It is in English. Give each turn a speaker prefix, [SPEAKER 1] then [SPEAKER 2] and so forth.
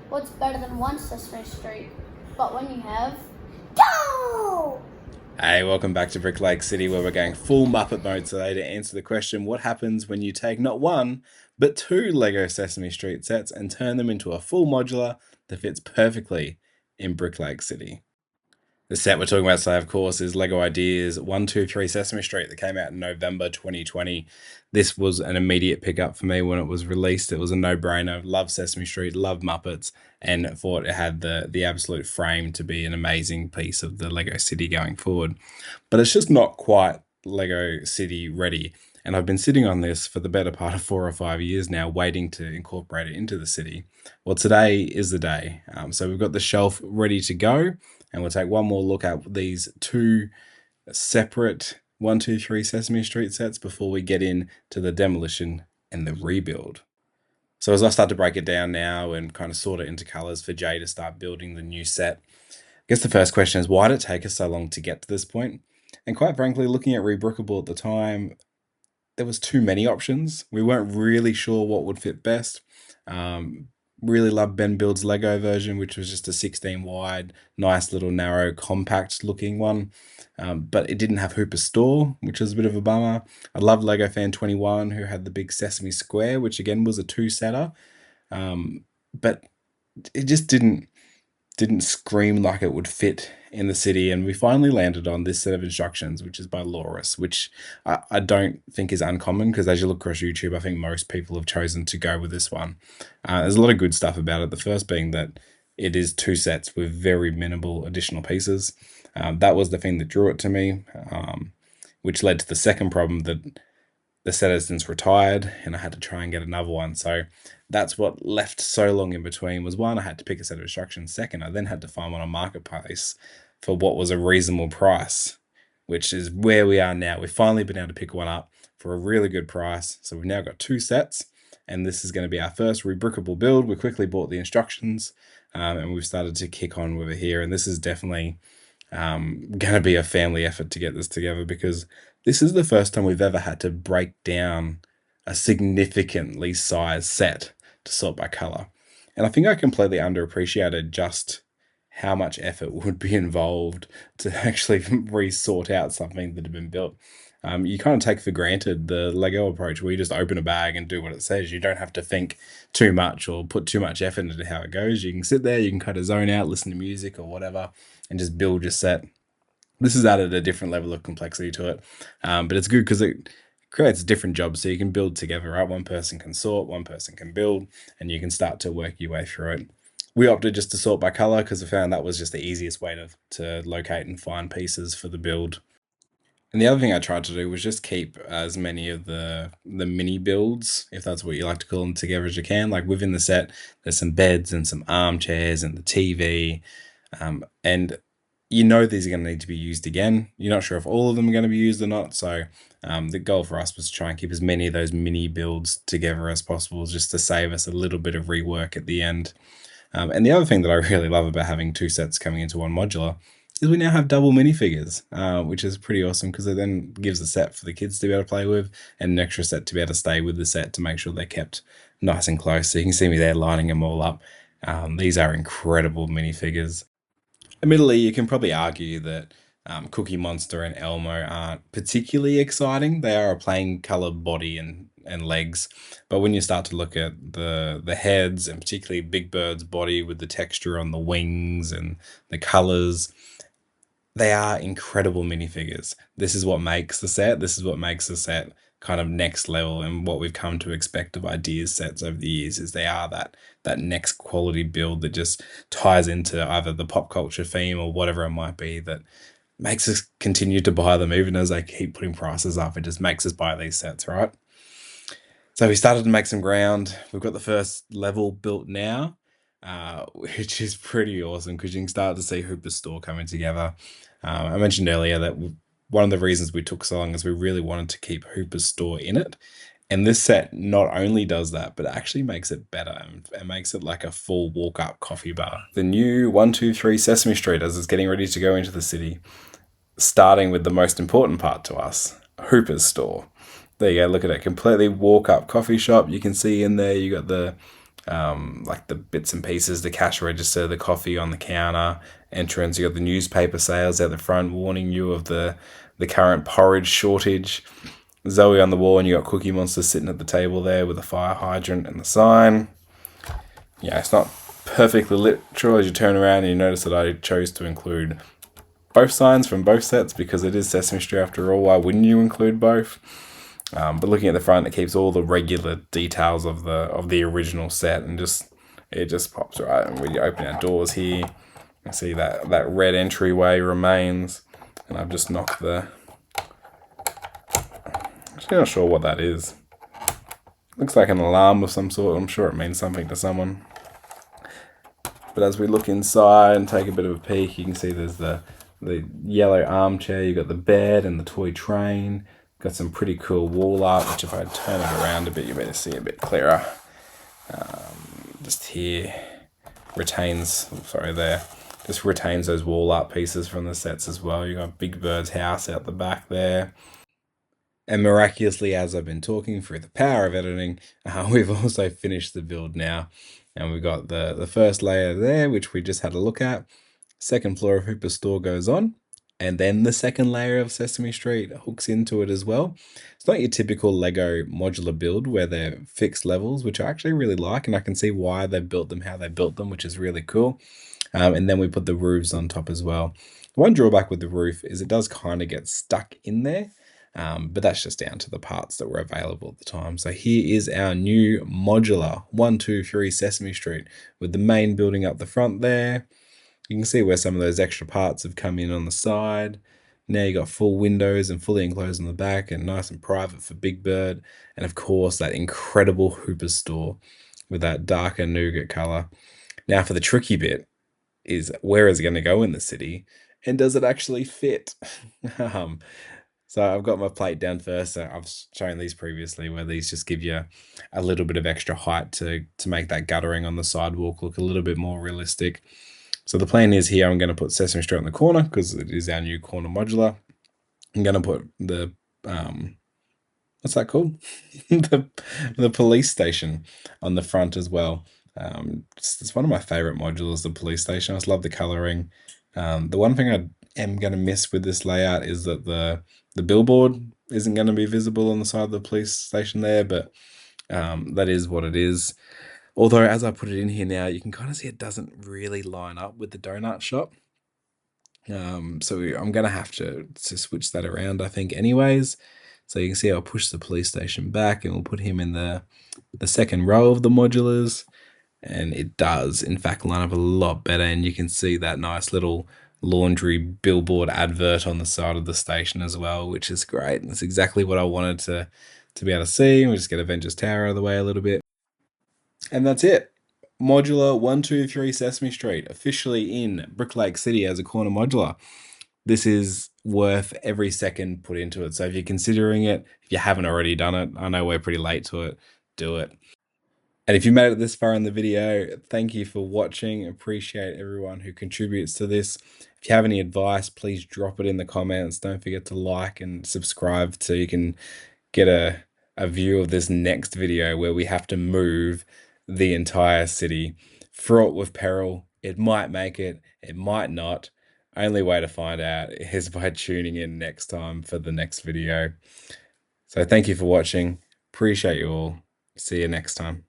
[SPEAKER 1] What's better than one Sesame Street? But when you have two!
[SPEAKER 2] Hey, welcome back to Brick Lake City, where we're going full Muppet mode today to answer the question, what happens when you take not one, but two LEGO Sesame Street sets and turn them into a full modular that fits perfectly in Brick Lake City? The set we're talking about today, of course, is LEGO Ideas 123 Sesame Street that came out in November 2020. This was an immediate pickup for me when it was released. It was a no-brainer. Love Sesame Street, love Muppets, and thought it had the absolute frame to be an amazing piece of the LEGO City going forward. But it's just not quite LEGO City ready. And I've been sitting on this for the better part of 4 or 5 years now, waiting to incorporate it into the city. Well, today is the day. So we've got the shelf ready to go. And we'll take one more look at these two separate 123 Sesame Street sets before we get into the demolition and the rebuild. So as I start to break it down now and kind of sort it into colors for Jay to start building the new set, I guess the first question is, why did it take us so long to get to this point? And quite frankly, looking at Rebrookable at the time, there was too many options. We weren't really sure what would fit best. Really loved Ben Build's Lego version, which was just a 16 wide, nice little narrow, compact looking one. But it didn't have Hooper Store, which was a bit of a bummer. I loved Lego Fan 21, who had the big Sesame Square, which again was a two-setter. But it just didn't scream like it would fit in the city, and we finally landed on this set of instructions, which is by Loris, which I don't think is uncommon, because as you look across YouTube, I think most people have chosen to go with this one. There's a lot of good stuff about it. The first being that it is two sets with very minimal additional pieces. That was the thing that drew it to me, which led to the second problem, that the set has since retired and I had to try and get another one. So that's what left so long in between. Was one, I had to pick a set of instructions. Second, I then had to find one on Marketplace for what was a reasonable price, which is where we are now. We've finally been able to pick one up for a really good price. So we've now got two sets, and this is going to be our first Rebrookable build. We quickly bought the instructions, and we've started to kick on with it here. And this is definitely going to be a family effort to get this together, because this is the first time we've ever had to break down a significantly sized set to sort by color. And I think I completely underappreciated just how much effort would be involved to actually re-sort out something that had been built. You kind of take for granted the Lego approach, where you just open a bag and do what it says. You don't have to think too much or put too much effort into how it goes. You can sit there, you can kind of zone out, listen to music or whatever, and just build your set. This has added a different level of complexity to it, but it's good because it creates different jobs, so you can build together, right? One person can sort, one person can build, and you can start to work your way through it. We opted just to sort by color because I found that was just the easiest way to locate and find pieces for the build. And the other thing I tried to do was just keep as many of the mini builds, if that's what you like to call them, together as you can. Like within the set, there's some beds and some armchairs and the TV, and you know these are going to need to be used again. You're not sure if all of them are going to be used or not. So the goal for us was to try and keep as many of those mini builds together as possible, just to save us a little bit of rework at the end. And the other thing that I really love about having two sets coming into one modular is we now have double minifigures, which is pretty awesome, because it then gives a set for the kids to be able to play with and an extra set to be able to stay with the set to make sure they're kept nice and close. So you can see me there lining them all up. These are incredible minifigures. Admittedly, you can probably argue that Cookie Monster and Elmo aren't particularly exciting. They are a plain colored body and legs. But when you start to look at the heads, and particularly Big Bird's body with the texture on the wings and the colors, they are incredible minifigures. This is what makes the set. This is what makes the set kind of next level, and what we've come to expect of Ideas sets over the years is they are that next quality build that just ties into either the pop culture theme or whatever it might be, that makes us continue to buy them even as they keep putting prices up. It just makes us buy these sets, right? So we started to make some ground. We've got the first level built now, which is pretty awesome because you can start to see Hooper's Store coming together. I mentioned earlier that one of the reasons we took so long is we really wanted to keep Hooper's Store in it. And this set not only does that, but it actually makes it better and makes it like a full walk-up coffee bar. The new 123 Sesame Street, as it's getting ready to go into the city, starting with the most important part to us, Hooper's Store. There you go, look at it, completely walk-up coffee shop. You can see in there you got the like the bits and pieces, the cash register, the coffee on the counter, entrance. You got the newspaper sales out the front warning you of the current porridge shortage. Zoe on the wall, and you got Cookie Monster sitting at the table there with a fire hydrant and the sign. Yeah, it's not perfectly literal as you turn around and you notice that I chose to include both signs from both sets because it is Sesame Street after all. Why wouldn't you include both? But looking at the front, it keeps all the regular details of the original set, and it just pops right. And we open our doors here, you see that red entryway remains, and I've just knocked the. Actually, not sure what that is. Looks like an alarm of some sort. I'm sure it means something to someone. But as we look inside and take a bit of a peek, you can see there's the yellow armchair. You got the bed and the toy train. Got some pretty cool wall art, which if I turn it around a bit, you better see a bit clearer. Just here retains, there, just retains those wall art pieces from the sets as well. You got Big Bird's house out the back there. And miraculously, as I've been talking through the power of editing, we've also finished the build now. And we've got the first layer there, which we just had a look at. Second floor of Hooper Store goes on. And then the second layer of Sesame Street hooks into it as well. It's not your typical Lego modular build where they're fixed levels, which I actually really like, and I can see why they built them, how they built them, which is really cool. And then we put the roofs on top as well. One drawback with the roof is it does kind of get stuck in there, but that's just down to the parts that were available at the time. So here is our new modular 1, 2, 3 Sesame Street with the main building up the front there. You can see where some of those extra parts have come in on the side. Now you got full windows and fully enclosed on the back and nice and private for Big Bird. And of course, that incredible Hooper Store with that darker nougat color. Now for the tricky bit is where is it going to go in the city and does it actually fit? So I've got my plate down first. So I've shown these previously where these just give you a little bit of extra height to make that guttering on the sidewalk look a little bit more realistic. So the plan is here, I'm going to put Sesame Street in the corner because it is our new corner modular. I'm going to put the, what's that called? the police station on the front as well. It's one of my favorite modulars, the police station. I just love the coloring. The one thing I am going to miss with this layout is that the billboard isn't going to be visible on the side of the police station there, but that is what it is. Although, as I put it in here now, you can kind of see it doesn't really line up with the donut shop. So I'm going to have to switch that around, I think, anyways. So you can see I'll push the police station back and we'll put him in the second row of the modulars. And it does, in fact, line up a lot better. And you can see that nice little laundry billboard advert on the side of the station as well, which is great. And that's exactly what I wanted to be able to see. We'll just get Avengers Tower out of the way a little bit. And that's it. Modular 1, 2, 3 Sesame Street, officially in Brick Lake City as a corner modular. This is worth every second put into it. So if you're considering it, if you haven't already done it, I know we're pretty late to it, do it. And if you made it this far in the video, thank you for watching. Appreciate everyone who contributes to this. If you have any advice, please drop it in the comments. Don't forget to like and subscribe so you can get a view of this next video where we have to move the entire city, fraught with peril. It might make it, it might not. Only way to find out is by tuning in next time for the next video. So thank you for watching. Appreciate you all. See you next time.